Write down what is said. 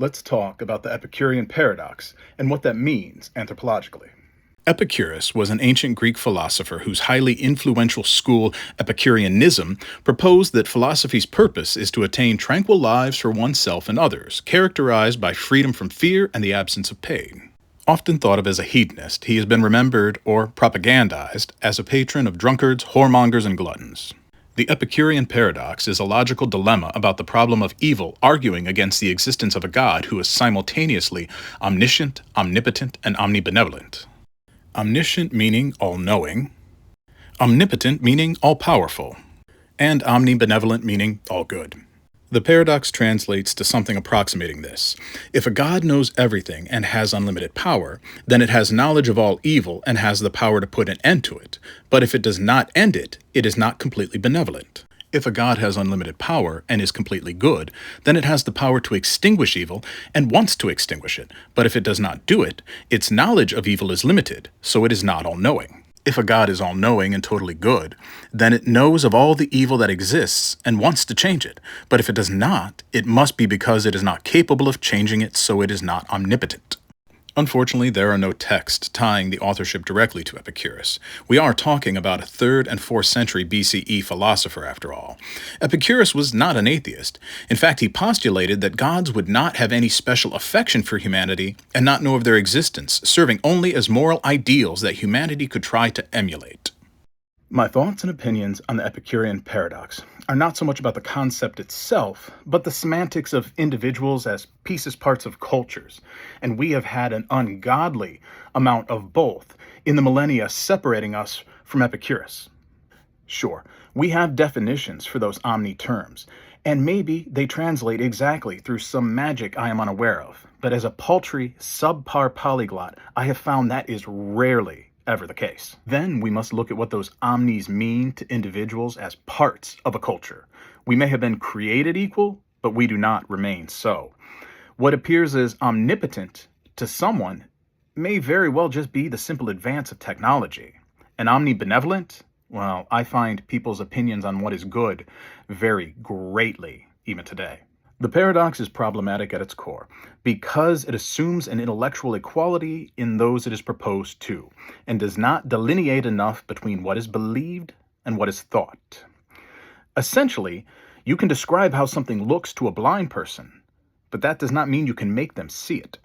Let's talk about the Epicurean Paradox and what that means anthropologically. Epicurus was an ancient Greek philosopher whose highly influential school, Epicureanism, proposed that philosophy's purpose is to attain tranquil lives for oneself and others, characterized by freedom from fear and the absence of pain. Often thought of as a hedonist, he has been remembered or propagandized as a patron of drunkards, whoremongers, and gluttons. The Epicurean Paradox is a logical dilemma about the problem of evil, arguing against the existence of a God who is simultaneously omniscient, omnipotent, and omnibenevolent. Omniscient meaning all-knowing, omnipotent meaning all-powerful, and omnibenevolent meaning all-good. The paradox translates to something approximating this. If a God knows everything and has unlimited power, then it has knowledge of all evil and has the power to put an end to it. But if it does not end it, it is not completely benevolent. If a God has unlimited power and is completely good, then it has the power to extinguish evil and wants to extinguish it. But if it does not do it, its knowledge of evil is limited, so it is not all-knowing. If a God is all-knowing and totally good, then it knows of all the evil that exists and wants to change it. But if it does not, it must be because it is not capable of changing it, so it is not omnipotent. Unfortunately, there are no texts tying the authorship directly to Epicurus. We are talking about a 3rd and 4th century BCE philosopher, after all. Epicurus was not an atheist. In fact, he postulated that gods would not have any special affection for humanity and not know of their existence, serving only as moral ideals that humanity could try to emulate. My thoughts and opinions on the Epicurean Paradox are not so much about the concept itself, but the semantics of individuals as pieces parts of cultures, and we have had an ungodly amount of both in the millennia separating us from Epicurus. Sure, we have definitions for those omni terms, and maybe they translate exactly through some magic I am unaware of, but as a paltry, subpar polyglot, I have found that is rarely ever the case. Then we must look at what those omnis mean to individuals as parts of a culture. We may have been created equal, but we do not remain so. What appears as omnipotent to someone may very well just be the simple advance of technology. And omnibenevolent? Well, I find people's opinions on what is good vary greatly even today. The paradox is problematic at its core because it assumes an intellectual equality in those it is proposed to, and does not delineate enough between what is believed and what is thought. Essentially, you can describe how something looks to a blind person, but that does not mean you can make them see it.